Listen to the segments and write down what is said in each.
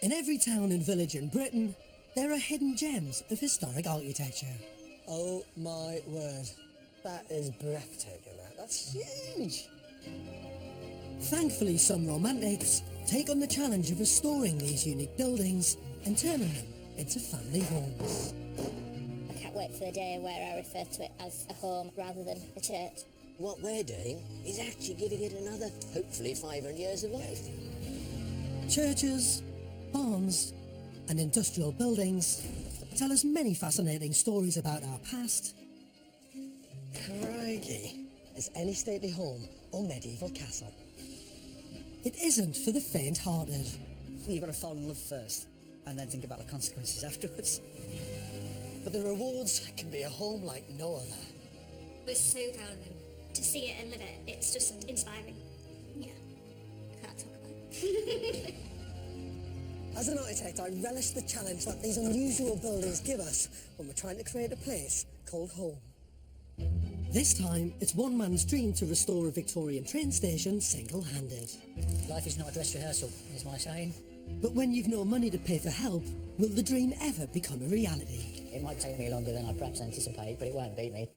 In every town and village in Britain, there are hidden gems of historic architecture. Oh my word. That is breathtaking, that. That's huge. Thankfully, some romantics take on the challenge of restoring these unique buildings and turning them into family homes. I can't wait for the day where I refer to it as a home rather than a church. What we're doing is actually giving it another, hopefully, 500 years of life. Churches, barns, and industrial buildings tell us many fascinating stories about our past. Crikey. Is any stately home or medieval castle? It isn't for the faint-hearted. You've got to fall in love first, and then think about the consequences afterwards. But the rewards can be a home like no other. It's so down. To see it and live it, it's just inspiring. Yeah, I can't talk about it. As an architect, I relish the challenge that these unusual buildings give us when we're trying to create a place called home. This time, it's one man's dream to restore a Victorian train station single-handed. Life is not a dress rehearsal, is my saying. But when you've no money to pay for help, will the dream ever become a reality? It might take me longer than I perhaps anticipate, but it won't beat me.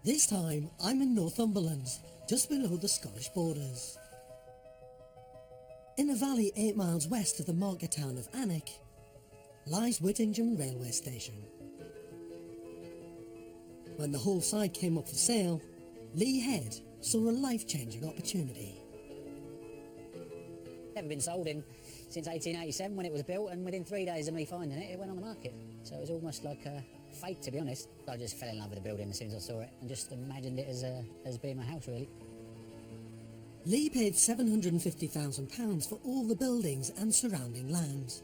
This time, I'm in Northumberland, just below the Scottish borders. In a valley 8 miles west of the market town of Alnwick lies Whittingham railway station. When the whole site came up for sale, Lee Head saw a life-changing opportunity. Never been sold in since 1887 when it was built, and within 3 days of me finding it, it went on the market. So it was almost like fate, to be honest. I just fell in love with the building as soon as I saw it and just imagined it as being my house, really. Lee paid £750,000 for all the buildings and surrounding land.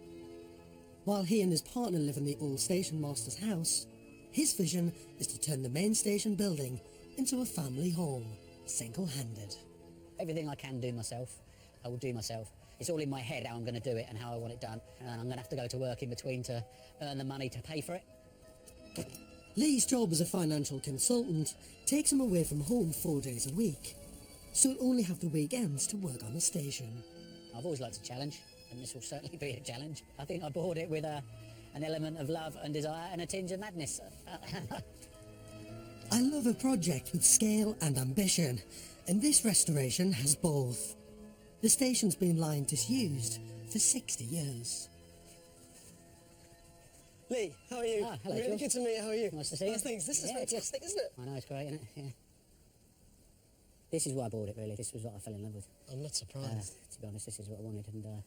While he and his partner live in the old station master's house, his vision is to turn the main station building into a family home, single-handed. Everything I can do myself, I will do myself. It's all in my head how I'm going to do it and how I want it done, and I'm going to have to go to work in between to earn the money to pay for it. Lee's job as a financial consultant takes him away from home 4 days a week, so he'll only have the weekends to work on the station. I've always liked a challenge, and this will certainly be a challenge. I think I bought it with an element of love and desire and a tinge of madness. I love a project with scale and ambition, and this restoration has both. The station's been lying disused for 60 years. Lee, how are you? Hello, really George. good to meet you. How are you? Nice to see you. Thanks. This is Yeah, fantastic, isn't it? I know, it's great, isn't it? Yeah. This is why I bought it, really. This was what I fell in love with. I'm not surprised. To be honest, this is what I wanted, and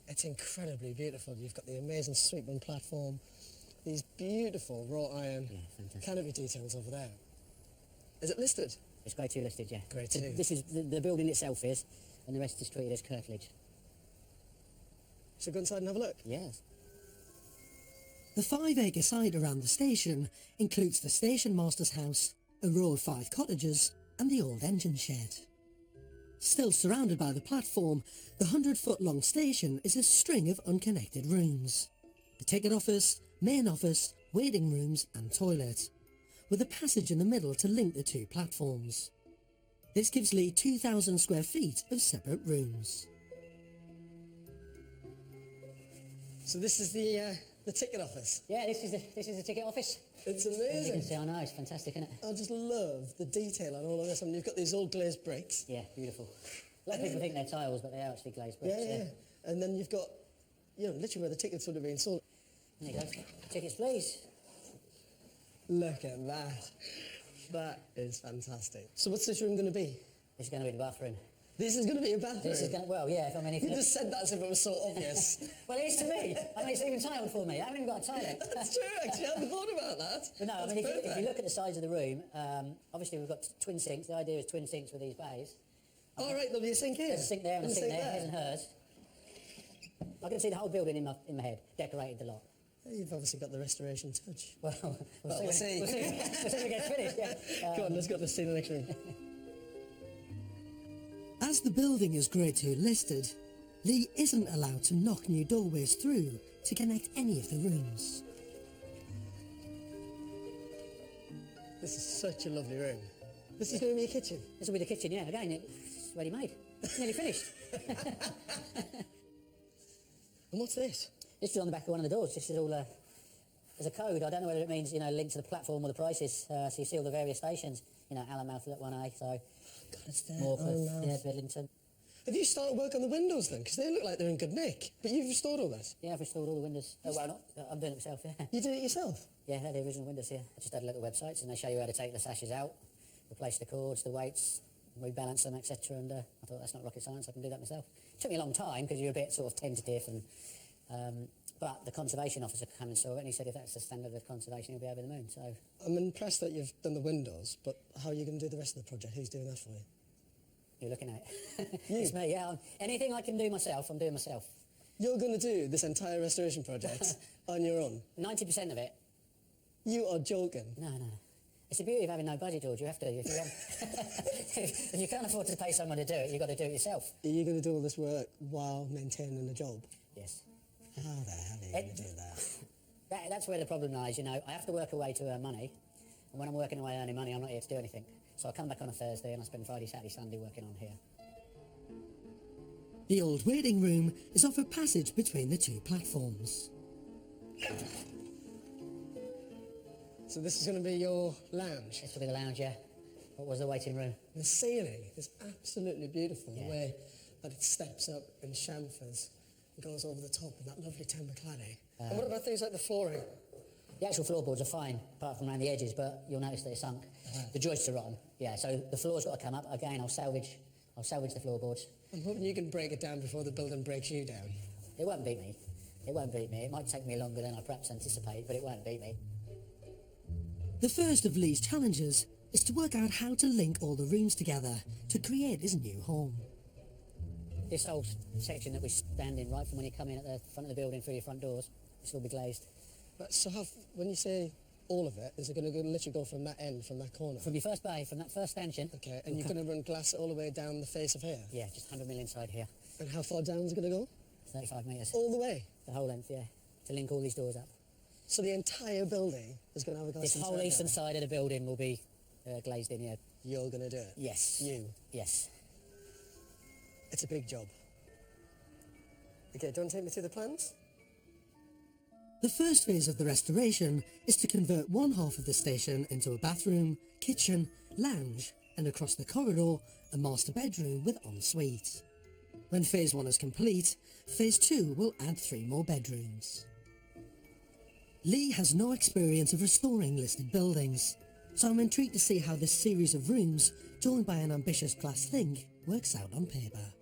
It's incredibly beautiful. You've got the amazing sweeping platform, these beautiful wrought iron canopy details over there. Is it listed? it's Grade 2 listed, yeah. Grade 2. This is the building itself is, and the rest is treated as curtilage. Should we go inside and have a look? Yes. The 5-acre site around the station includes the station master's house, a row of 5 cottages, and the old engine shed. Still surrounded by the platform, the 100-foot-long station is a string of unconnected rooms. The ticket office, main office, waiting rooms and toilet, with a passage in the middle to link the 2 platforms. This gives Lee 2,000 square feet of separate rooms. So this is the ticket office. Yeah, this is the ticket office. It's As you can amazing. see, I know, it's fantastic, isn't it? I just love the detail on all of this. I mean, you've got these old glazed bricks. Yeah, beautiful. A lot of people think they're tiles, but they are actually glazed bricks. Yeah. And then you've got, literally where the tickets would have been sold. There you go. Tickets, please. Look at that. That is fantastic. So what's this room going to be? This is going to be the bathroom. This is going to be a bathroom. This is going to, well, yeah, if You just said that as if it was so obvious. Well, it is to me. I mean, it's even tiled for me. I haven't even got a toilet. That's true, actually. I hadn't thought about that. But no, I That's mean, if you perfect. look at the size of the room, obviously we've got twin sinks. The idea is twin sinks with these bays. All right, there'll be a sink here. There's a sink there and a sink there, his and hers. I can see the whole building in my head, decorated a lot. You've obviously got the restoration touch. Well, we'll see. We'll see when it gets finished, yeah. Go on, let's go to see the next room. As the building is Grade 2 listed, Lee isn't allowed to knock new doorways through to connect any of the rooms. This is such a lovely room. This is going to be a kitchen. This will be the kitchen, yeah. Again, it's ready made. It's nearly finished. And what's this? This is on the back of one of the doors. This is all there's a code. I don't know whether it means, linked to the platform or the prices. So you see all the various stations. Allenmouth at 1A, so God, it's there. Morpeth, yeah, Bedlington. Have you started work on the windows then? Because they look like they're in good nick. But you've restored all that. Yeah, I've restored all the windows. Oh, well, not. I'm doing it myself, yeah. You did it yourself? Yeah, they're the original windows, yeah. I just had a look at websites and they show you how to take the sashes out, replace the cords, the weights, rebalance them, etc. And I thought, that's not rocket science, I can do that myself. It took me a long time because you're a bit sort of tentative but the conservation officer came and saw it and he said if that's the standard of conservation, you'll be over the moon, so... I'm impressed that you've done the windows, but how are you going to do the rest of the project? Who's doing that for you? You're looking at it. It's me, yeah. Anything I can do myself, I'm doing myself. You're going to do this entire restoration project on your own? 90% of it. You are joking. No. It's the beauty of having no budget, George. You have to. If you can't afford to pay someone to do it, you've got to do it yourself. Are you going to do all this work while maintaining the job? Yes. How the hell are you going to do that? That's where the problem lies, I have to work away to earn money, and when I'm working away earning money, I'm not here to do anything. So I come back on a Thursday and I spend Friday, Saturday, Sunday working on here. The old waiting room is off a passage between the two platforms. So this is going to be your lounge? This will be the lounge, yeah. What was the waiting room? The ceiling is absolutely beautiful, Yeah. the way that it steps up in chamfers and goes over the top in that lovely timber cladding. And what about things like the flooring? The actual floorboards are fine, apart from around the edges, but you'll notice that it's sunk. The joists are rotten, yeah, so the floor's got to come up. Again, I'll salvage the floorboards. I'm hoping you can break it down before the building breaks you down. It won't beat me. It won't beat me. It might take me longer than I perhaps anticipate, but it won't beat me. The first of Lee's challenges is to work out how to link all the rooms together to create his new home. This whole section that we stand in, right from when you come in at the front of the building through your front doors, this will be glazed. But so when you say all of it, is it going to literally go from that end, from that corner? From your first bay, from that first stanchion. Okay, and you're going to run glass all the way down the face of here? Yeah, just 100 mil inside here. And how far down is it going to go? 35 metres. All the way? The whole length, yeah. To link all these doors up. So the entire building is going to have a glass This whole inside eastern here? side of the building will be glazed in, yeah. You're going to do it? Yes. You? Yes. It's a big job. Okay, do you want to take me through the plans? The first phase of the restoration is to convert one half of the station into a bathroom, kitchen, lounge, and across the corridor, a master bedroom with ensuite. When phase 1 is complete, phase 2 will add 3 more bedrooms. Lee has no experience of restoring listed buildings, so I'm intrigued to see how this series of rooms, joined by an ambitious glass link, works out on paper.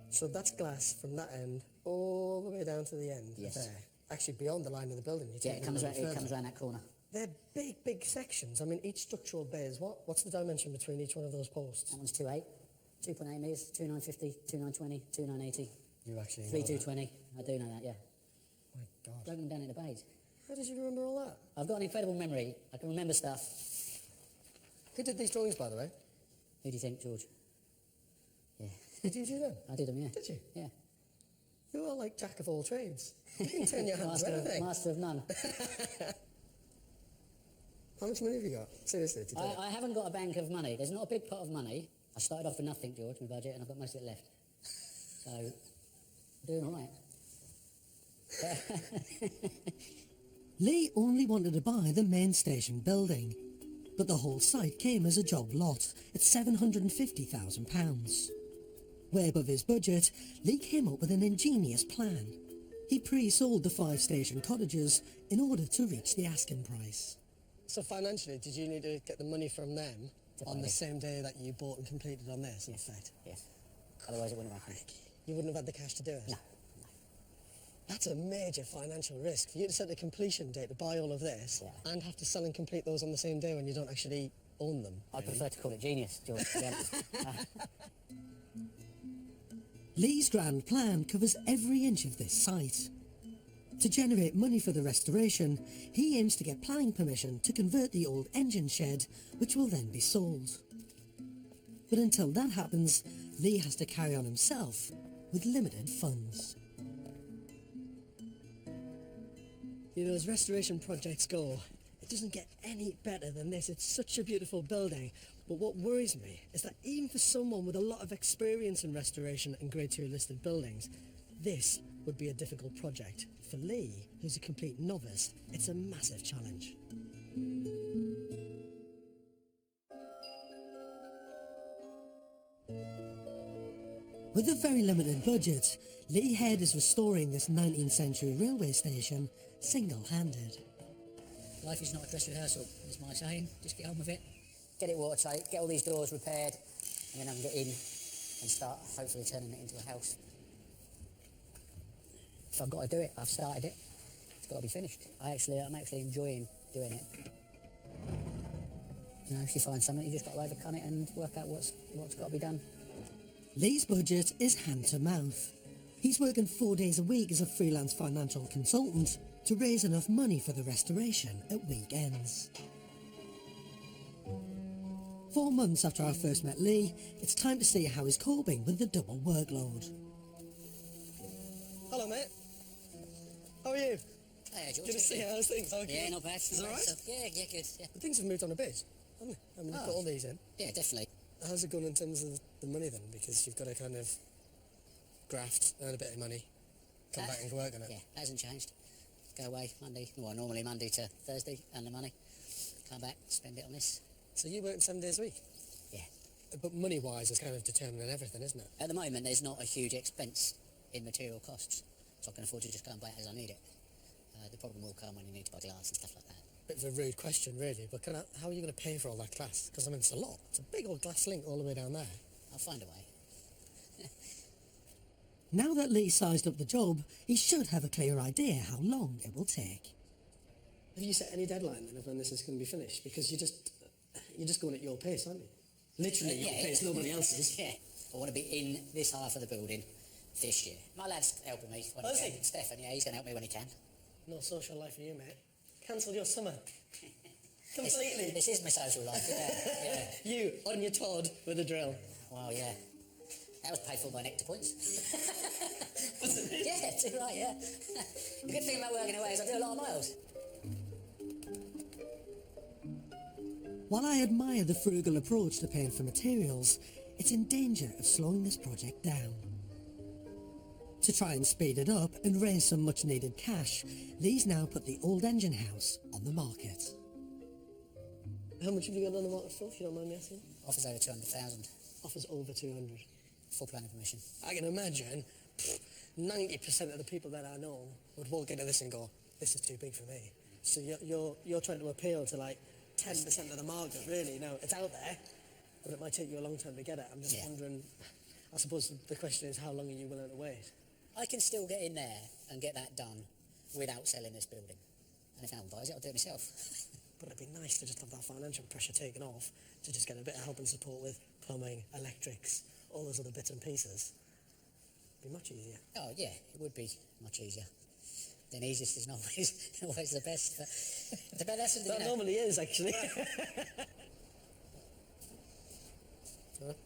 So that's glass from that end all the way down to the end. Yes. There. Actually, beyond the line of the building. Yeah, it comes around that corner. They're big, big sections. I mean, each structural bay is what? What's the dimension between each one of those posts? That one's 2.8. 2.8 metres, 2.950, 2.920, 2.980. You actually know 3.220. I do know that, yeah. My God. Broken them down into bays. How did you remember all that? I've got an incredible memory. I can remember stuff. Who did these drawings, by the way? Who do you think, George? Yeah. Did you do them? I did them, yeah. Did you? Yeah. You are like jack of all trades. You can turn your hands to anything. Master of none. How much money have you got? Seriously, to do it? I haven't got a bank of money. There's not a big pot of money. I started off with nothing, George, my budget, and I've got most of it left. So, I'm doing all right. Lee only wanted to buy the main station building, but the whole site came as a job lot at £750,000. Way above his budget, Lee came up with an ingenious plan. He pre-sold the 5 station cottages in order to reach the asking price. So financially, did you need to get the money from them on the Definitely. same day that you bought and completed on this? Yes. In effect? Yes. Otherwise it wouldn't have happened. You wouldn't have had the cash to do it? No. That's a major financial risk. For you to set the completion date to buy all of this and have to sell and complete those on the same day when you don't actually own them. I prefer to call it genius, George, to be honest. Lee's grand plan covers every inch of this site. To generate money for the restoration, he aims to get planning permission to convert the old engine shed, which will then be sold. But until that happens, Lee has to carry on himself with limited funds. You know, as restoration projects go, it doesn't get any better than this. It's such a beautiful building. But what worries me is that even for someone with a lot of experience in restoration and Grade 2 listed buildings, this would be a difficult project. For Lee, who's a complete novice, it's a massive challenge. With a very limited budget, Lee Head is restoring this 19th century railway station single-handed. Life is not a dress rehearsal, is my saying. Just get on with it. Get it watertight, get all these doors repaired, and then I can get in and start hopefully turning it into a house. If I've got to do it, I've started it. It's got to be finished. I'm actually enjoying doing it. You know, if you find something, you just got to overcome it and work out what's got to be done. Lee's budget is hand to mouth. He's working 4 days a week as a freelance financial consultant to raise enough money for the restoration at weekends. 4 months after I first met Lee, it's time to see how he's coping with the double workload. Hello, mate. How are you? Hey, George. Good to see you. How's things? Okay. Yeah, not bad. Is it all right? Yeah, good. Yeah, Things have moved on a bit, haven't they? I mean, you've got all these in. yeah, definitely. How's it going in terms of the money then? Because you've got to kind of graft, earn a bit of money, come back and work on it. Yeah, hasn't changed. Go away normally Monday to Thursday, earn the money. Come back, spend it on this. So you work 7 days a week? Yeah. But money-wise is kind of determining everything, isn't it? At the moment, there's not a huge expense in material costs, so I can afford to just go and buy it as I need it. The problem will come when you need to buy glass and stuff like that. Bit of a rude question, really, but how are you going to pay for all that glass? Because, I mean, it's a lot. It's a big old glass link all the way down there. I'll find a way. Now that Lee sized up the job, he should have a clear idea how long it will take. Have you set any deadline then of when this is going to be finished? Because you're just going at your pace, aren't you? Literally your pace, nobody else's. Yeah. I want to be in this half of the building this year. My lad's helping me when Is he he? can. Stefan, yeah, he's going to help me when he can. No social life for you, mate. Cancel your summer. Completely. This is my social life, yeah. You, on your Todd with a drill. Well, yeah. That was paid for by Nectar points. Yeah, too right, yeah. The good thing about working away is I do a lot of miles. While I admire the frugal approach to paying for materials, it's in danger of slowing this project down. To try and speed it up and raise some much needed cash, Lee's now put the old engine house on the market. How much have you got on the market for, if you don't mind me asking? Offers over 200,000. Offers over 200. Full planning permission. I can imagine 90% of the people that I know would walk into this and go, this is too big for me. So you're trying to appeal to like 10% of the market, really. Now, it's out there, but it might take you a long time to get it. I'm just wondering, I suppose the question is, how long are you willing to wait? I can still get in there and get that done without selling this building. And if no one buys it, I'll do it myself. But it'd be nice to just have that financial pressure taken off, to just get a bit of help and support with plumbing, electrics, all those other bits and pieces. It'd be much easier. Oh, yeah, it would be much easier. Then easiest is not always the best. But that's That normally is, actually.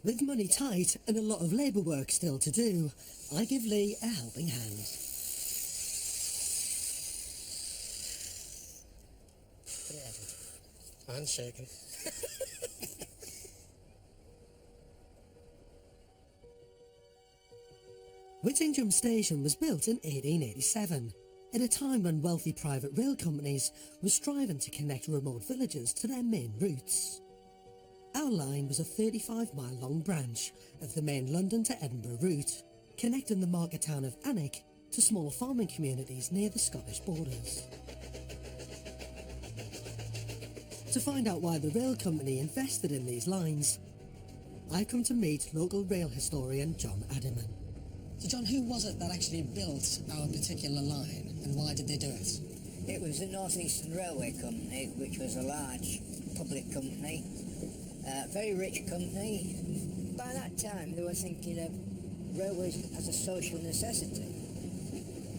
With money tight and a lot of labour work still to do, I give Lee a helping hand. Put it out. Hand's shaking. Whittingham Station was built in 1887, at a time when wealthy private rail companies were striving to connect remote villages to their main routes. Our line was a 35-mile-long branch of the main London to Edinburgh route, connecting the market town of Alnwick to small farming communities near the Scottish borders. To find out why the rail company invested in these lines, I come to meet local rail historian John Addiman. So, John, who was it that actually built our particular line, and why did they do it? It was the North Eastern Railway Company, which was a large public company, very rich company. By that time, they were thinking of railways as a social necessity.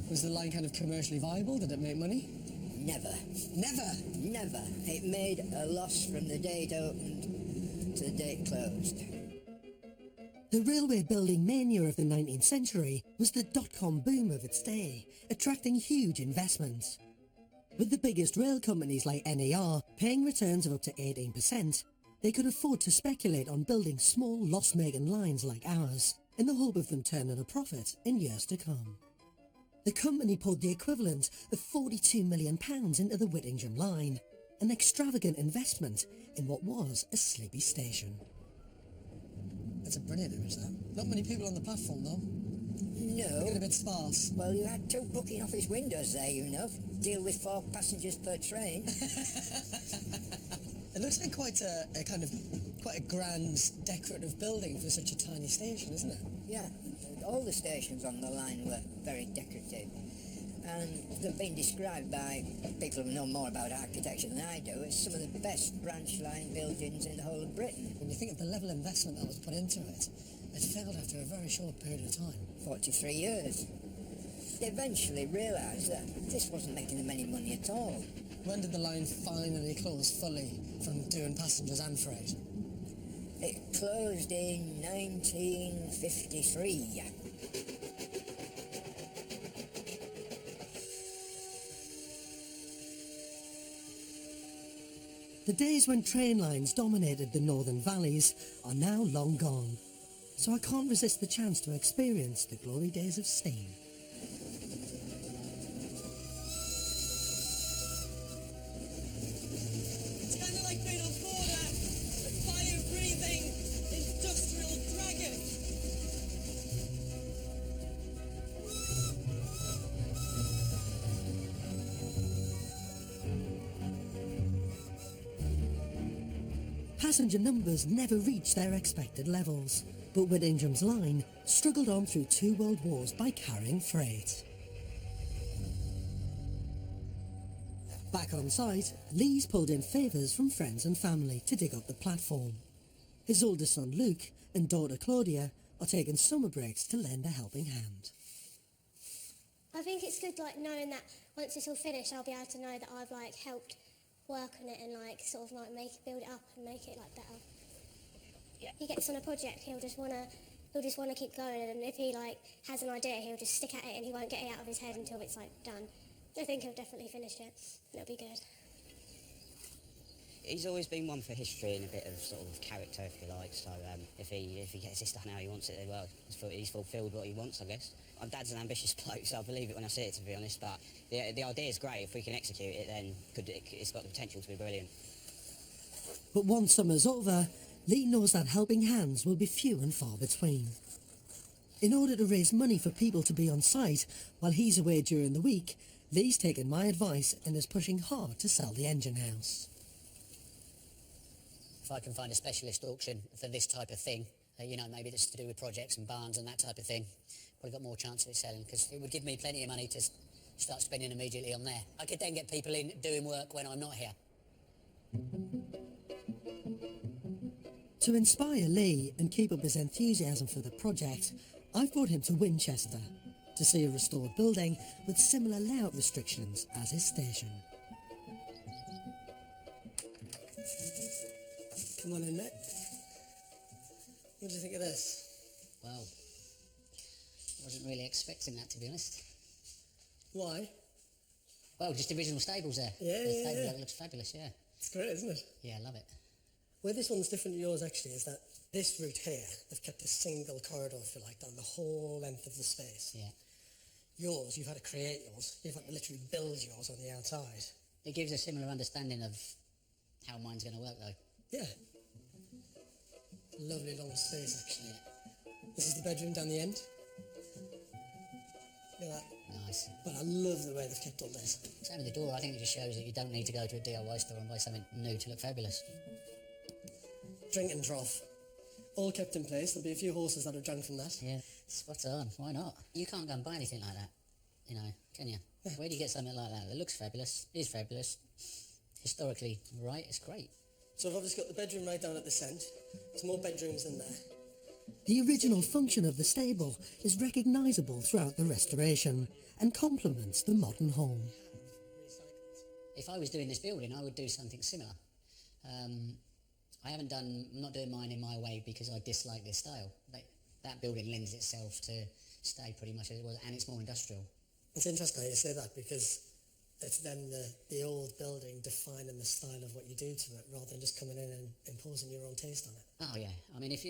Was the line kind of commercially viable? Did it make money? Never. Never! Never. It made a loss from the day it opened to the day it closed. The railway building mania of the 19th century was the dot-com boom of its day, attracting huge investment. With the biggest rail companies like NAR paying returns of up to 18%, they could afford to speculate on building small loss-making lines like ours, in the hope of them turning a profit in years to come. The company poured the equivalent of £42 million into the Whittingham line, an extravagant investment in what was a sleepy station. That's a brilliant image, that. Not many people on the platform, though. No. Get a bit sparse. Well, you had 2 booking office windows there, you know. Deal with 4 passengers per train. It looks like quite a grand, decorative building for such a tiny station, isn't it? Yeah, all the stations on the line were very decorative. And they've been described by people who know more about architecture than I do as some of the best branch line buildings in the whole of Britain. When you think of the level of investment that was put into it, it failed after a very short period of time. 43 years. They eventually realised that this wasn't making them any money at all. When did the line finally close fully from doing passengers and freight? It closed in 1953. The days when train lines dominated the northern valleys are now long gone, so I can't resist the chance to experience the glory days of steam. It's kind of like being on board a fire-breathing industrial dragon. Passenger numbers never reached their expected levels, but Whittingham's line struggled on through 2 world wars by carrying freight. Back on site, Lee's pulled in favours from friends and family to dig up the platform. His oldest son Luke and daughter Claudia are taking summer breaks to lend a helping hand. I think it's good, like, knowing that once it's all finished, I'll be able to know that I've, like, helped work on it and, like, sort of, like, build it up and make it, like, better. Yeah. He gets on a project, he'll just wanna keep going, and if he, like, has an idea, he'll just stick at it and he won't get it out of his head until it's, like, done. I think he'll definitely finish it, and it'll be good. He's always been one for history and a bit of sort of character, if you like, so if he gets this done how he wants it, well, he's fulfilled what he wants, I guess. My dad's an ambitious bloke, so I believe it when I see it, to be honest, but the idea is great. If we can execute it, then it's got the potential to be brilliant. But once summer's over, Lee knows that helping hands will be few and far between. In order to raise money for people to be on site while he's away during the week, Lee's taken my advice and is pushing hard to sell the engine house. If I can find a specialist auction for this type of thing, you know, maybe that's to do with projects and barns and that type of thing, probably got more chance of it selling, because it would give me plenty of money to start spending immediately on there. I could then get people in doing work when I'm not here. To inspire Lee and keep up his enthusiasm for the project, I've brought him to Winchester to see a restored building with similar layout restrictions as his station. Come on in, mate. What do you think of this? Well, wasn't really expecting that, to be honest. Why? Well, just original stables there. Yeah, the yeah, stable yeah. level looks fabulous, yeah. It's great, isn't it? Yeah, I love it. Where this one's different to yours, actually, is that this route here, they've kept a single corridor, if you like, down the whole length of the space. Yeah. Yours, you've had to create yours. You've had to literally build yours on the outside. It gives a similar understanding of how mine's going to work, though. Yeah. Lovely long space, actually. Yeah. This is the bedroom down the end. Look at that. Nice. But I love the way they've kept all this. Same with the door. I think it just shows that you don't need to go to a DIY store and buy something new to look fabulous. Drinking trough. All kept in place. There'll be a few horses that are drunk from that. Yeah, spot on. Why not? You can't go and buy anything like that, you know, can you? Yeah. Where do you get something like that? It looks fabulous, is fabulous, historically right, it's great. So I've obviously got the bedroom right down at this end. There's more bedrooms in there. The original function of the stable is recognisable throughout the restoration and complements the modern home. If I was doing this building, I would do something similar. I'm not doing mine in my way because I dislike this style. that building lends itself to stay pretty much as it was, and it's more industrial. It's interesting how you say that, because it's then the old building defining the style of what you do to it, rather than just coming in and imposing your own taste on it. Oh yeah, I mean, if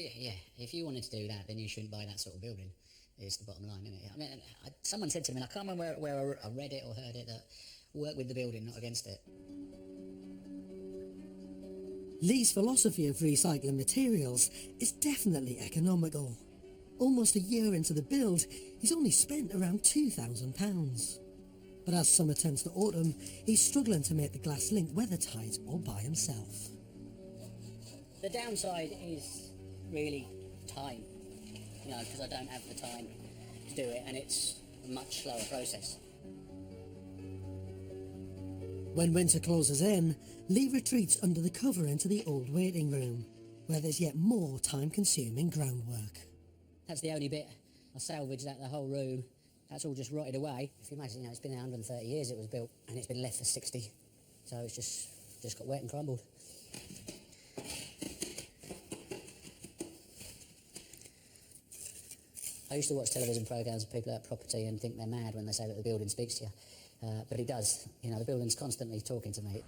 you wanted to do that, then you shouldn't buy that sort of building. Is the bottom line, isn't it? I mean, someone said to me, and I can't remember where I read it or heard it, that work with the building, not against it. Lee's philosophy of recycling materials is definitely economical. Almost a year into the build, he's only spent around £2,000. But as summer turns to autumn, he's struggling to make the glass link weathertight all by himself. The downside is really time, you know, because I don't have the time to do it, and it's a much slower process. When winter closes in, Lee retreats under the cover into the old waiting room, where there's yet more time-consuming groundwork. That's the only bit. I salvaged that, the whole room. That's all just rotted away. If you imagine, you know, it's been 130 years it was built, and it's been left for 60. So it's just got wet and crumbled. I used to watch television programmes of people at property and think they're mad when they say that the building speaks to you. But it does. You know, the building's constantly talking to me.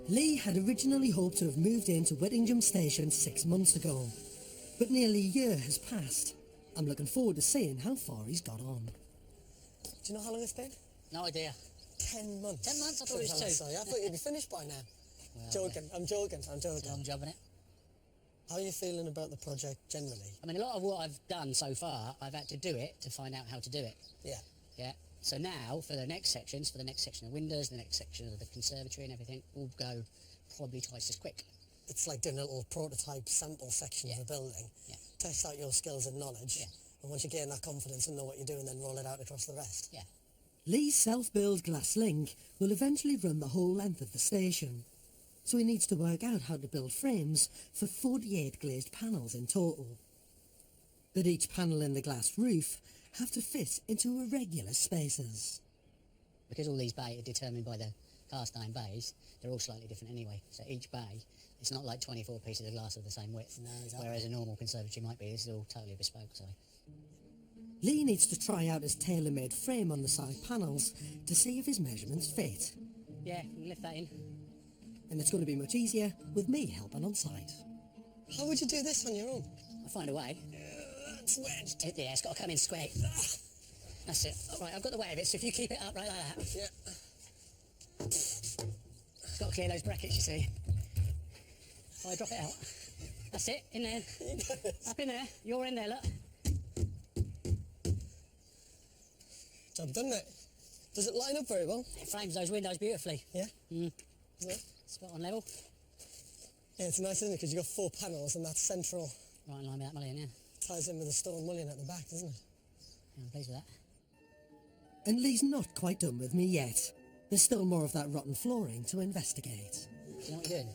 Lee had originally hoped to have moved into Whittingham Station 6 months ago, but nearly a year has passed. I'm looking forward to seeing how far he's got on. Do you know how long it's been? No idea. 10 months. 10 months? I thought it was 2. Sorry, I thought you'd be finished by now. Well, joking, I'm joking. So I'm jobbing it. How are you feeling about the project generally? I mean, a lot of what I've done so far, I've had to do it to find out how to do it. Yeah. Yeah. So now, for the next sections, for the next section of windows, the next section of the conservatory and everything, will go probably twice as quick. It's like doing a little prototype sample section of a building. Yeah. Test out your skills and knowledge. Yeah. And once you gain that confidence and know what you're doing, then roll it out across the rest. Yeah. Lee's self-built glass link will eventually run the whole length of the station, so he needs to work out how to build frames for 48 glazed panels in total. But each panel in the glass roof have to fit into irregular spaces. Because all these bays are determined by the cast iron bays, they're all slightly different anyway. So each bay, it's not like 24 pieces of glass of the same width, No, exactly. whereas a normal conservatory might be. This is all totally bespoke, so... Lee needs to try out his tailor-made frame on the side panels to see if his measurements fit. Yeah, you can lift that in. And it's going to be much easier with me helping on site. How would you do this on your own? I'll find a way. It's wedged. Yeah, it's got to come in square. That's it. All right, I've got the weight of it, so if you keep it up right like that. Yeah. It's got to clear those brackets, you see. Oh, I drop it out. That's it, in there. Up in there. You're in there, look. Job done, mate. Does it line up very well? It frames those windows beautifully. Yeah? Mm. Is it? Spot on level. Yeah, it's nice, isn't it? Because you've got 4 panels and that's central. Right in line with that mullion, yeah. Ties in with the stone mullion at the back, doesn't it? Yeah, I'm pleased with that. And Lee's not quite done with me yet. There's still more of that rotten flooring to investigate. Do you know what you're doing?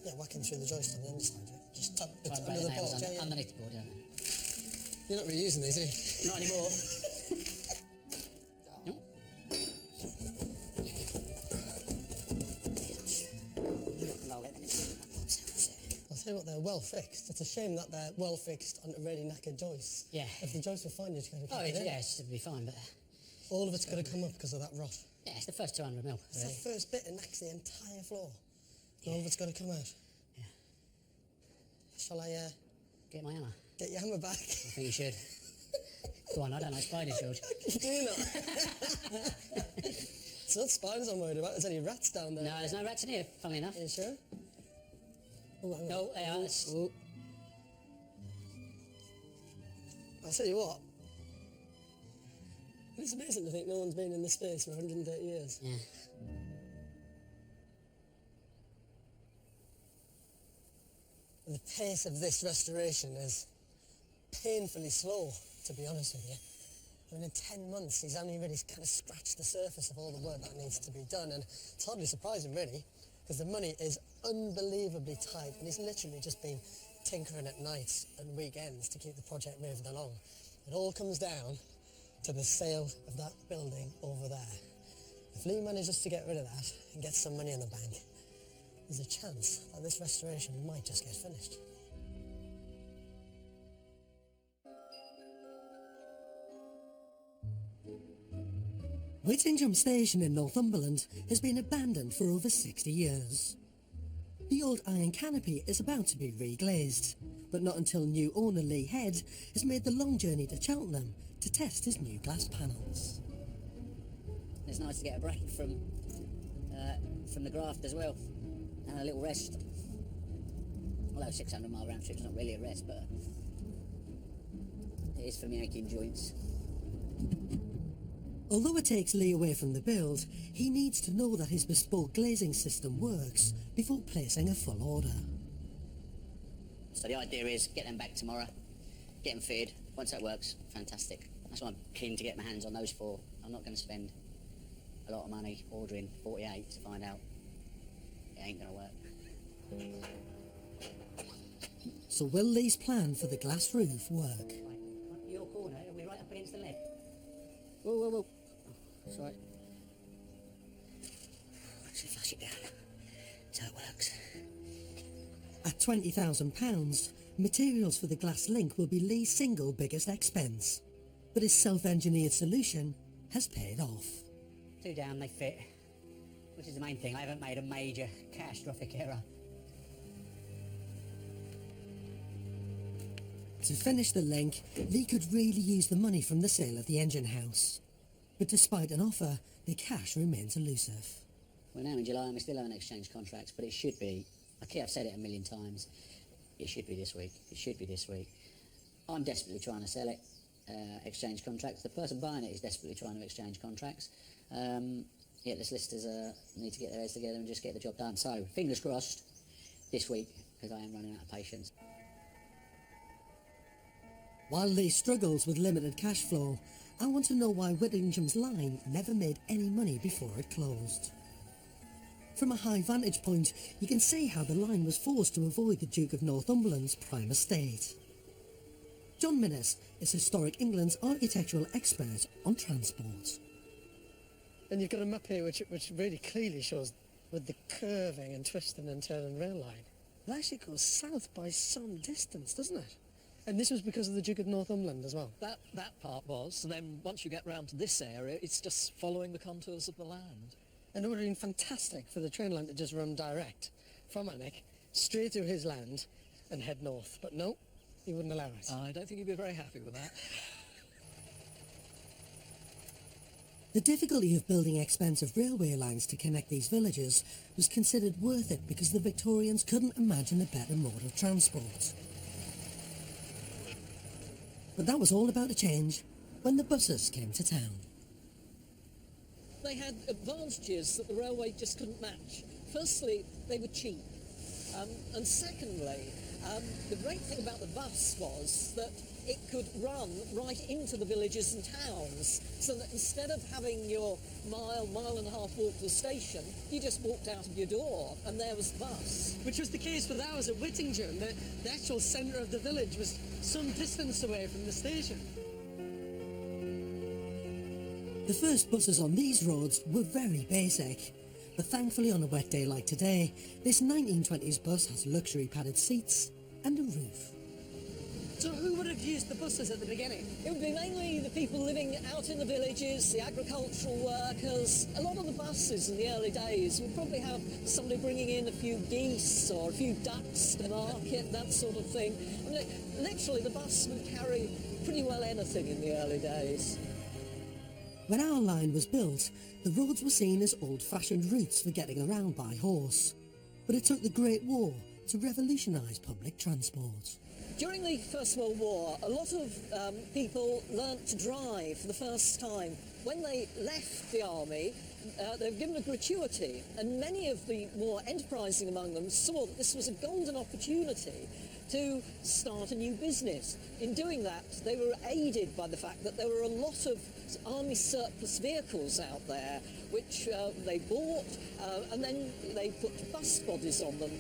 Yeah, whacking through the joist on the underside, yeah. Just tap it Try and under break the the nails board, yeah, yeah. underneath the board, yeah. You're not reusing these, are you? Not anymore. Nope. I'll tell you what, they're well fixed. It's a shame that they're well fixed onto really knackered joists. Yeah. If the joists were fine, you'd kind of Oh, keep it in. yeah, it should be fine, but... All of it's going to come up because of that rot. Yeah, it's the first 200 mil, It's really. that first bit that knacks the entire floor. And all of it's got to come out. Yeah. Shall I Get my hammer. get your hammer back? I think you should. Go on, I don't like spiders, George. Do you not? It's not spiders I'm worried about. There's any rats down there. No, there's no rats in here, funnily enough. Are you sure? Oh, hang on. No, they are. Ooh. I'll tell you what. It's amazing to think no one's been in this space for 130 years. Yeah. And the pace of this restoration is painfully slow, to be honest with you. I mean, in 10 months, he's only really kind of scratched the surface of all the work that needs to be done, and it's hardly surprising, really, because the money is unbelievably tight, and he's literally just been tinkering at nights and weekends to keep the project moving along. It all comes down to the sale of that building over there. The If Lee manages to get rid of that and get some money in the bank, there's a chance that this restoration might just get finished. Whittingham Station in Northumberland has been abandoned for over 60 years. The old iron canopy is about to be reglazed, but not until new owner Lee Head has made the long journey to Cheltenham to test his new glass panels. It's nice to get a break from the graft as well, and a little rest. Although 600-mile round trip's not really a rest, but it is for me aching joints. Although it takes Lee away from the build, he needs to know that his bespoke glazing system works before placing a full order. So the idea is get them back tomorrow, get them fitted. Once that works, fantastic. That's why I'm keen to get my hands on those four. I'm not going to spend a lot of money ordering 48 to find out it ain't going to work. So will Lee's plan for the glass roof work? Right, your corner, are we right up against the lead? Whoa, whoa, whoa. Sorry. Actually flush it down, so it works. At £20,000, materials for the glass link will be Lee's single biggest expense. But his self-engineered solution has paid off. 2 down, they fit. Which is the main thing, I haven't made a major catastrophic error. To finish the link, Lee could really use the money from the sale of the engine house. But despite an offer, the cash remains elusive. We're now in July and we still haven't exchanged contracts, but it should be, I've said it a million times, it should be this week, it should be this week. I'm desperately trying to sell it, exchange contracts. The person buying it is desperately trying to exchange contracts. Yet the solicitors need to get their heads together and just get the job done. So, fingers crossed, this week, because I am running out of patience. While Lee struggles with limited cash flow, I want to know why Whittingham's line never made any money before it closed. From a high vantage point, you can see how the line was forced to avoid the Duke of Northumberland's prime estate. John Minnis is Historic England's architectural expert on transport. And you've got a map here which really clearly shows with the curving and twisting and turning rail line. It actually goes south by some distance, doesn't it? And this was because of the Duke of Northumberland as well. That part was, and then once you get round to this area, it's just following the contours of the land. And it would have been fantastic for the train line to just run direct from Alnwick straight through his land and head north. But no, he wouldn't allow it. I don't think he'd be very happy with that. The difficulty of building expensive railway lines to connect these villages was considered worth it because the Victorians couldn't imagine a better mode of transport. But that was all about to change when the buses came to town. They had advantages that the railway just couldn't match. Firstly, they were cheap. And secondly, the great thing about the bus was that it could run right into the villages and towns, so that instead of having your mile and a half walk to the station, you just walked out of your door and there was the bus. Which was the case for ours at Whittingham. The actual centre of the village was some distance away from the station. The first buses on these roads were very basic, but thankfully on a wet day like today, this 1920s bus has luxury padded seats and a roof. So who would have used the buses at the beginning? It would be mainly the people living out in the villages, the agricultural workers. A lot of the buses in the early days would probably have somebody bringing in a few geese or a few ducks to market, that sort of thing. I mean, literally, the bus would carry pretty well anything in the early days. When our line was built, the roads were seen as old-fashioned routes for getting around by horse. But it took the Great War to revolutionise public transport. During the First World War, a lot of people learnt to drive for the first time. When they left the army, they were given a gratuity, and many of the more enterprising among them saw that this was a golden opportunity to start a new business. In doing that, they were aided by the fact that there were a lot of army surplus vehicles out there, which they bought, and then they put bus bodies on them.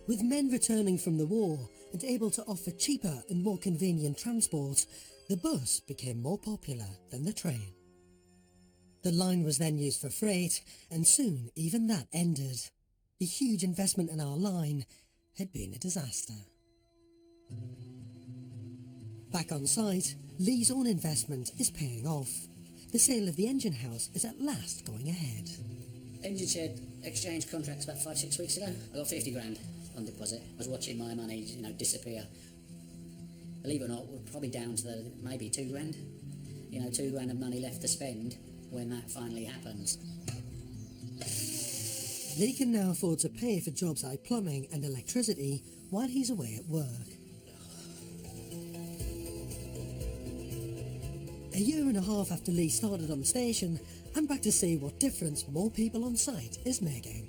With men returning from the war and able to offer cheaper and more convenient transport, the bus became more popular than the train. The line was then used for freight, and soon even that ended. The huge investment in our line had been a disaster. Back on site, Lee's own investment is paying off. The sale of the engine house is at last going ahead. Engine shed exchange contracts about 5-6 weeks ago. I got 50 grand on deposit. I was watching my money, disappear. Believe it or not, we're probably down to maybe 2 grand. 2 grand of money left to spend when that finally happens. Lee can now afford to pay for jobs like plumbing and electricity while he's away at work. A year and a half after Lee started on the station, I'm back to see what difference more people on site is making.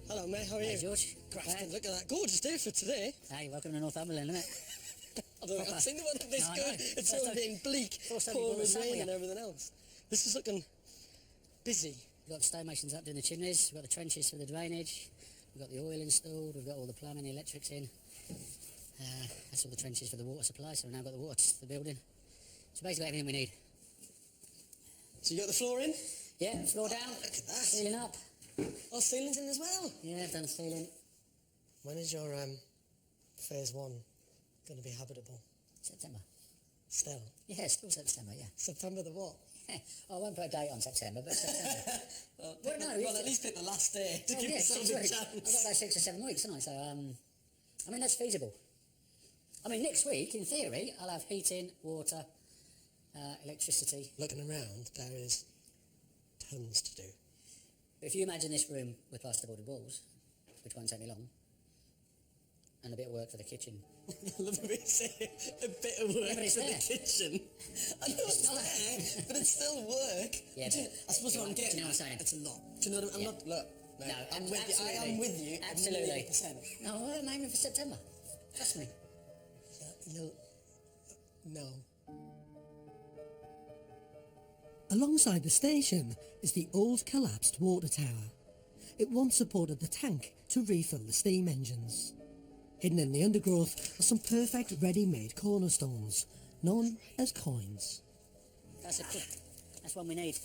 Hello, mate. How are you? Hey, George. Crafton, look at that. Gorgeous day for today. Hey, welcome to Northumberland, isn't it? I don't think I've seen the weather this No, I good. know. It's First all time- being bleak, first time you've pouring brought the sun rain with and you. everything else. This is looking busy. We've got the stonemasons up doing the chimneys, we've got the trenches for the drainage, we've got the oil installed, we've got all the plumbing, the electrics in. That's all the trenches for the water supply, so we've now got the water to the building. So basically everything we need. So you got the floor in? Yeah, floor down, Look at that. ceiling up. Oh, ceiling's in as well. Yeah, I've done the ceiling. When is your phase 1 going to be habitable? September. Still? Yeah, still September, yeah. September the what? I won't put a date on September, but September. Well, no, at least pick the last day to Oh, give yeah, yourself 6 a weeks. chance. I've got about 6 or 7 weeks, haven't I? So, that's feasible. Next week, in theory, I'll have heating, water, electricity. Looking around, there is tons to do. But if you imagine this room with plasterboarded walls, which won't take me long, and a bit of work for the kitchen. I love the way you say a bit of work but it's for the there. kitchen. I know it's there, but it's still work. Yeah, Do you- but- I suppose what I'm do you getting know what I'm at, saying? it's a lot. Do you know what I'm Yeah. not, look, mate, No, I'm with you. I absolutely. am with you. Absolutely. 1,000,000%. No, I'm aiming for September. Trust me. You'll... No. Alongside the station is the old collapsed water tower. It once supported the tank to refill the steam engines. Hidden in the undergrowth are some perfect ready-made cornerstones, known as coins. That's one we need.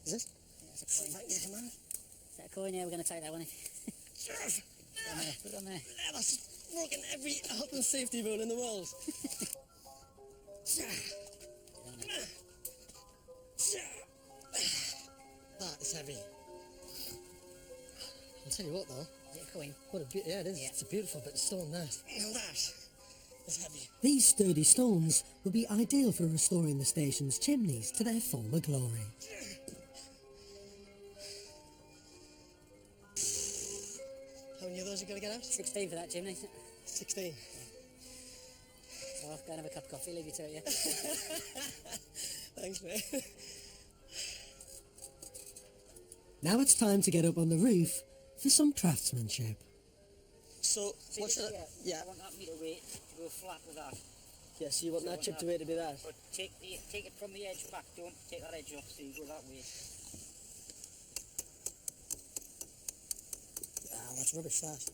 Is it? Yeah, that's a coin. Thank you, man. Is that a coin? Yeah, we're going to take that one. Yes. Put it on there. Yeah, that's broken every health and safety rule in the world. That is heavy. I'll tell you what though. Is it a coin? What a yeah, it is. Yeah. It's a beautiful bit of stone there. Now that is heavy. These sturdy stones will be ideal for restoring the station's chimneys to their former glory. How many of those are going to get out? 16 for that chimney. 16. So I'll go and have a cup of coffee, leave you to it, yeah? Thanks, mate. Now it's time to get up on the roof for some craftsmanship. So, what should I... Yeah. I want that meter weight to go flat with that. Yeah, so you want that chipped away to be that? But take it from the edge back, don't take that edge off, so you go that way. Ah, that's rubbish, that.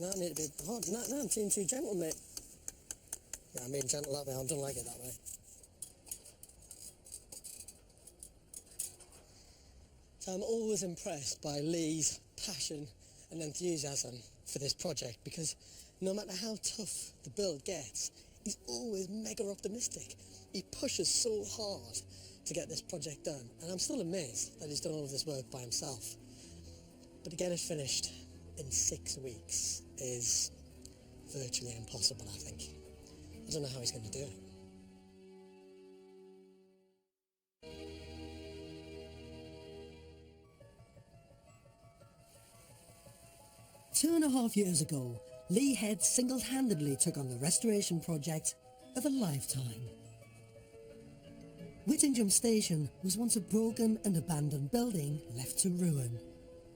No, I need to be hard. No, I'm being too gentle, mate. Yeah, I'm being gentle that way. I don't like it that way. So I'm always impressed by Lee's passion and enthusiasm for this project, because no matter how tough the build gets, he's always mega optimistic. He pushes so hard to get this project done, and I'm still amazed that he's done all of this work by himself. But to get it finished in 6 weeks is virtually impossible, I think. I don't know how he's going to do it. Two and a half years ago, Lee Head single-handedly took on the restoration project of a lifetime. Whittingham Station was once a broken and abandoned building left to ruin.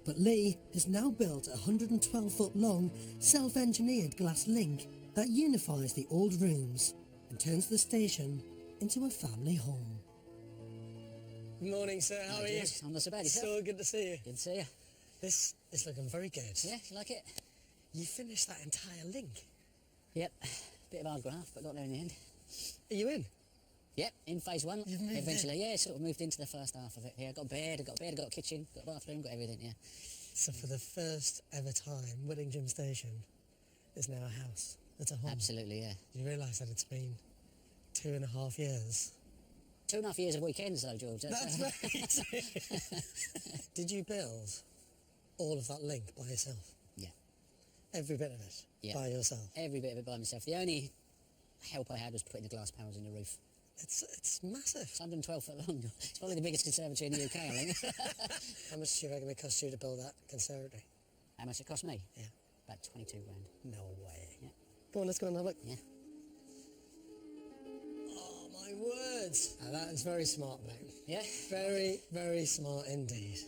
But Lee has now built a 112-foot-long, self-engineered glass link that unifies the old rooms and turns the station into a family home. Good morning, sir. How are you? I'm not so bad, yourself? So good to see you. Good to see you. This is looking very good. Yeah, you like it? You finished that entire link. Yep. Bit of hard graft, but got there in the end. Are you in? Yep, in phase one. You've moved Eventually, yeah, sort of moved into the first half of it. Yeah, got a bed, I got a kitchen, got a bathroom, got everything, yeah. So for the first ever time, Whittingham Station is now a house. It's a home. Absolutely, yeah. Do you realise that it's been 2.5 years? 2.5 years of weekends, though, George. That's right. Did you build all of that link by yourself? Yeah. Every bit of it Yeah. by yourself? Every bit of it by myself. The only help I had was putting the glass panels in the roof. It's massive. It's 112 foot long. It's probably the biggest conservatory in the UK, I think. How much do you reckon it cost you to build that conservatory? How much it cost me? Yeah. About 22 grand. No way. Yeah. Go on, let's go and have a look. Yeah. Oh, my words. Now, that is very smart, mate. Yeah? Very, very smart indeed.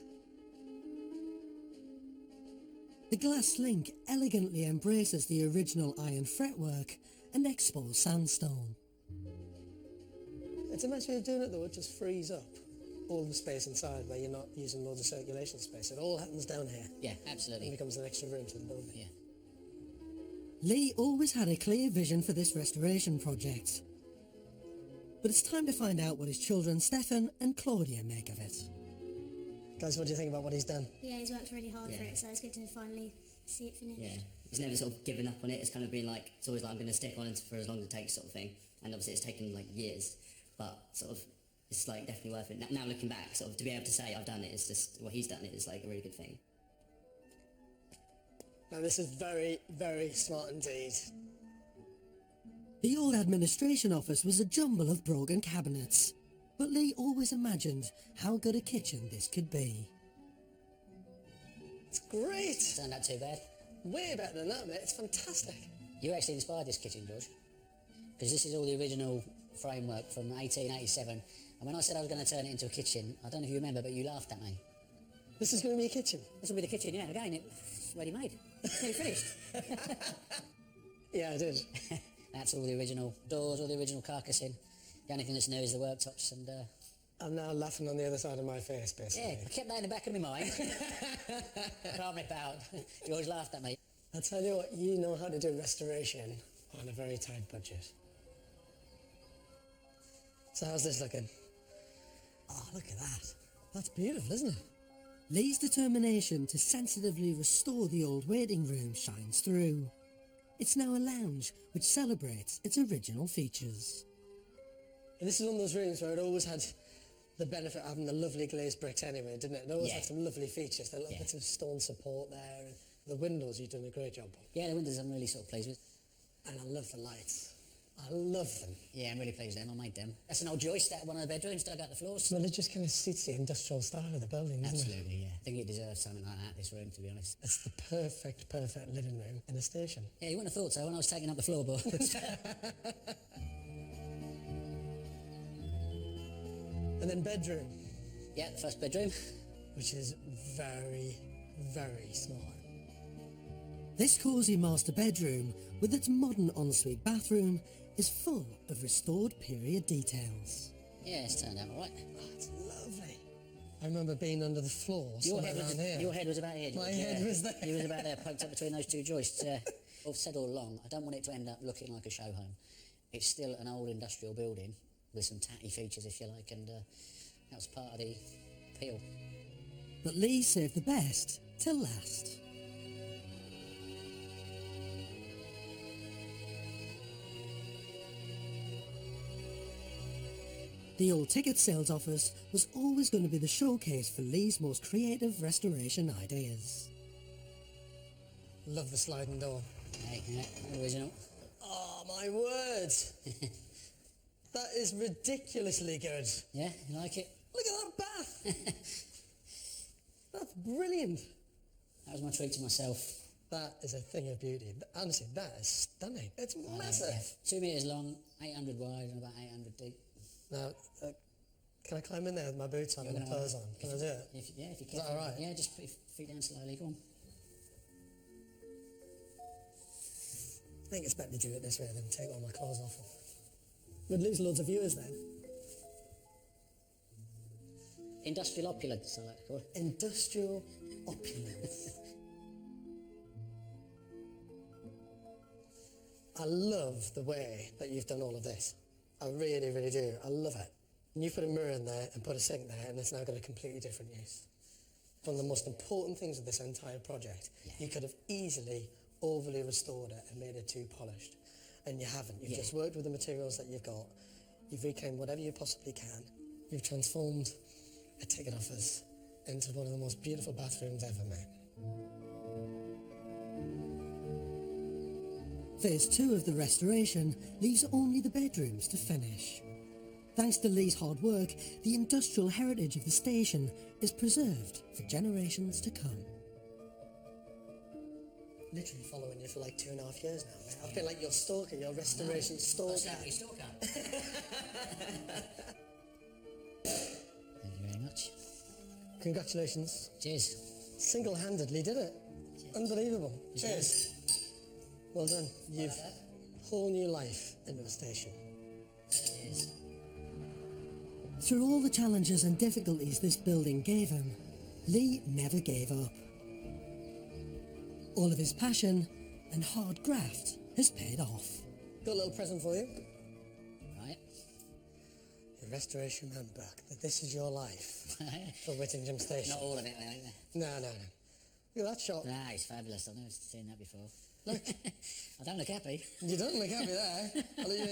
The glass link elegantly embraces the original iron fretwork and exposed sandstone. It's a nice way of doing it, though. It just frees up all the space inside where you're not using loads of circulation space. It all happens down here. Yeah, It absolutely. becomes an extra room to the building. Yeah. Lee always had a clear vision for this restoration project. But it's time to find out what his children Stefan and Claudia make of it. Guys, what do you think about what he's done? Yeah, he's worked really hard for Yeah. it, so it's good to finally see it finished. Yeah, he's never sort of given up on it. It's kind of been like, it's always like, I'm going to stick on it for as long as it takes, sort of thing. And obviously it's taken like years, but sort of it's like definitely worth it. Now looking back, sort of to be able to say I've done it, it's just, well, he's done it is like a really good thing. Now, this is very, very smart indeed. The old administration office was a jumble of broken cabinets, but Lee always imagined how good a kitchen this could be. It's great. Turned out too bad. Way better than that, mate. It's fantastic. You actually inspired this kitchen, George. Because this is all the original framework from 1887. And when I said I was going to turn it into a kitchen, I don't know if you remember, but you laughed at me. This is going to be a kitchen. This will be the kitchen, yeah. Again, it's ready made. It's nearly finished. Yeah, I did. That's all the original doors, all the original carcassing. The only thing that's new is the worktops and... I'm now laughing on the other side of my face, basically. Yeah, I kept that in the back of my mind. Can't rip out. George laughed at me. I'll tell you what, you know how to do restoration on a very tight budget. So how's this looking? Oh, look at that. That's beautiful, isn't it? Lee's determination to sensitively restore the old waiting room shines through. It's now a lounge which celebrates its original features. And this is one of those rooms where it always had the benefit of having the lovely glazed bricks anyway, didn't it? It always Yeah. had some lovely features. The little bits of stone support there. And the windows you've done a great job on. Yeah, the windows I'm really sort of pleased with. And I love the lights. I love them. Yeah, I'm really pleased with them. I made them. That's an old joist out of one of the bedrooms, dug out the floors. Well, it just kind of suits the industrial style of the building, doesn't it? Absolutely, yeah. I think it deserves something like that, this room, to be honest. It's the perfect living room in a station. Yeah, you wouldn't have thought so when I was taking up the floorboards. And then bedroom, Yeah, the first bedroom. which is very, very small. This cosy master bedroom, with its modern ensuite bathroom, is full of restored period details. Yeah, it's turned out all right. Oh, it's lovely. I remember being under the floor, Your somewhere head, around here. your head was about here, George. My head was there. You was about there, poked up between those two joists. I've said all along, I don't want it to end up looking like a show home. It's still an old industrial building with some tatty features, if you like, and that was part of the appeal. But Lee saved the best till last. The old ticket sales office was always going to be the showcase for Lee's most creative restoration ideas. Love the sliding door. Hey, yeah, original. Oh, my word. That is ridiculously good. Yeah, you like it? Look at that bath. That's brilliant. That was my treat to myself. That is a thing of beauty. Honestly, that is stunning. It's massive. Yeah. 2 metres long, 800 wide and about 800 deep. Now, can I climb in there with my boots on You're and gonna clothes on? Can I do it? If you Is can. that all right? Yeah, just put your feet down slowly, go on. I think it's better to do it this way than take all my clothes off. We'd lose loads of viewers then. Industrial opulence, I like to call it. Industrial opulence. I love the way that you've done all of this. I really, really do. I love it. And you put a mirror in there and put a sink there, and it's now got a completely different use. One of the most important things of this entire project, you could have easily overly restored it and made it too polished. And you haven't. You've just worked with the materials that you've got. You've reclaimed whatever you possibly can. You've transformed a ticket office into one of the most beautiful bathrooms ever made. Phase 2 of the restoration leaves only the bedrooms to finish. Thanks to Lee's hard work, the industrial heritage of the station is preserved for generations to come. Literally following you for like 2.5 years now, mate. I've been like your stalker, your restoration stalker. Thank you very much. Congratulations. Cheers. Single-handedly did it. Unbelievable. Cheers. Well done. You've whole new life into the station. Cheers. Through all the challenges and difficulties this building gave him, Lee never gave up. All of his passion and hard graft has paid off. Got a little present for you. Right. Your restoration man book, that this is your life for Whittingham Station. Not all of it, though. No. Look at that shot. Nah, it's fabulous. I've never seen that before. Look. I don't look happy. You don't look happy there.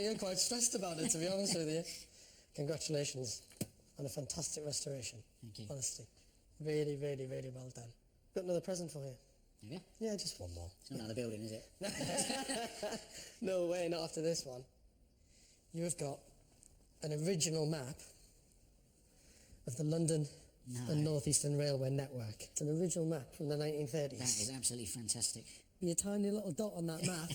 You're quite stressed about it, to be honest with you. Congratulations on a fantastic restoration. Thank you. Honestly. Really, really, really well done. Got another present for you. Have you? Yeah, just one more. It's not another building, is it? No way, not after this one. You have got an original map of the London and North Eastern Railway network. It's an original map from the 1930s. That is absolutely fantastic. Be a tiny little dot on that map,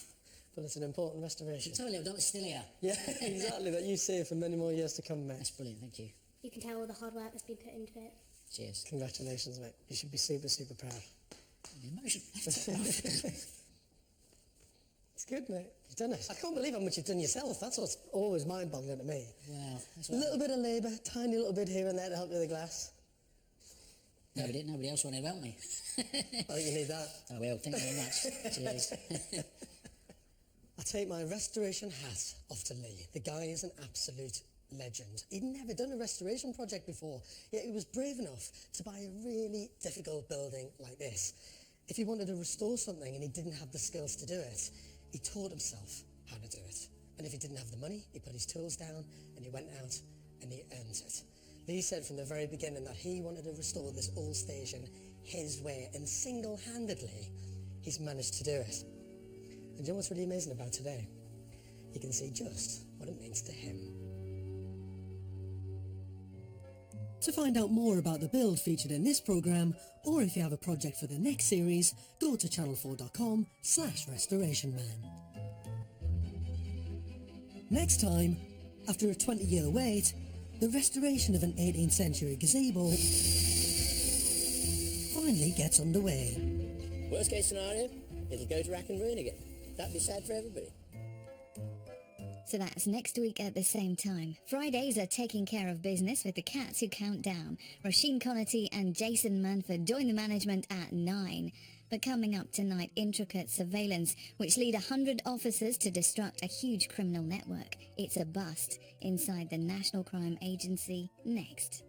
but it's an important restoration. It's a tiny little dot, it's still here. Yeah, exactly, that you see for many more years to come, mate. That's brilliant, thank you. You can tell all the hard work that's been put into it. Cheers. Congratulations, mate. You should be super, super proud. The emotion. It's good, mate. You've done it. I can't believe how much you've done yourself. That's what's always mind-boggling to me. Wow. That's A little bit of labour, tiny little bit here and there to help with the glass. Nobody else wanted to help me. I think you need that. I will, thank you very much. Cheers. I take my restoration hat off to Lee. The guy is an absolute legend. He'd never done a restoration project before, yet he was brave enough to buy a really difficult building like this. If he wanted to restore something and he didn't have the skills to do it, he taught himself how to do it. And if he didn't have the money, he put his tools down and he went out and he earned it. Lee said from the very beginning that he wanted to restore this old station his way, and single-handedly he's managed to do it. And you know what's really amazing about today? You can see just what it means to him. To find out more about the build featured in this programme, or if you have a project for the next series, go to channel4.com/restorationman. Next time, after a 20-year wait, the restoration of an 18th century gazebo finally gets underway. Worst case scenario, it'll go to rack and ruin again. That'd be sad for everybody. So that's next week at the same time. Fridays are taking care of business with the Cats Who Count Down. Roisin Connerty and Jason Manford join the management at 9. But coming up tonight, intricate surveillance, which lead 100 officers to destruct a huge criminal network. It's a bust inside the National Crime Agency next.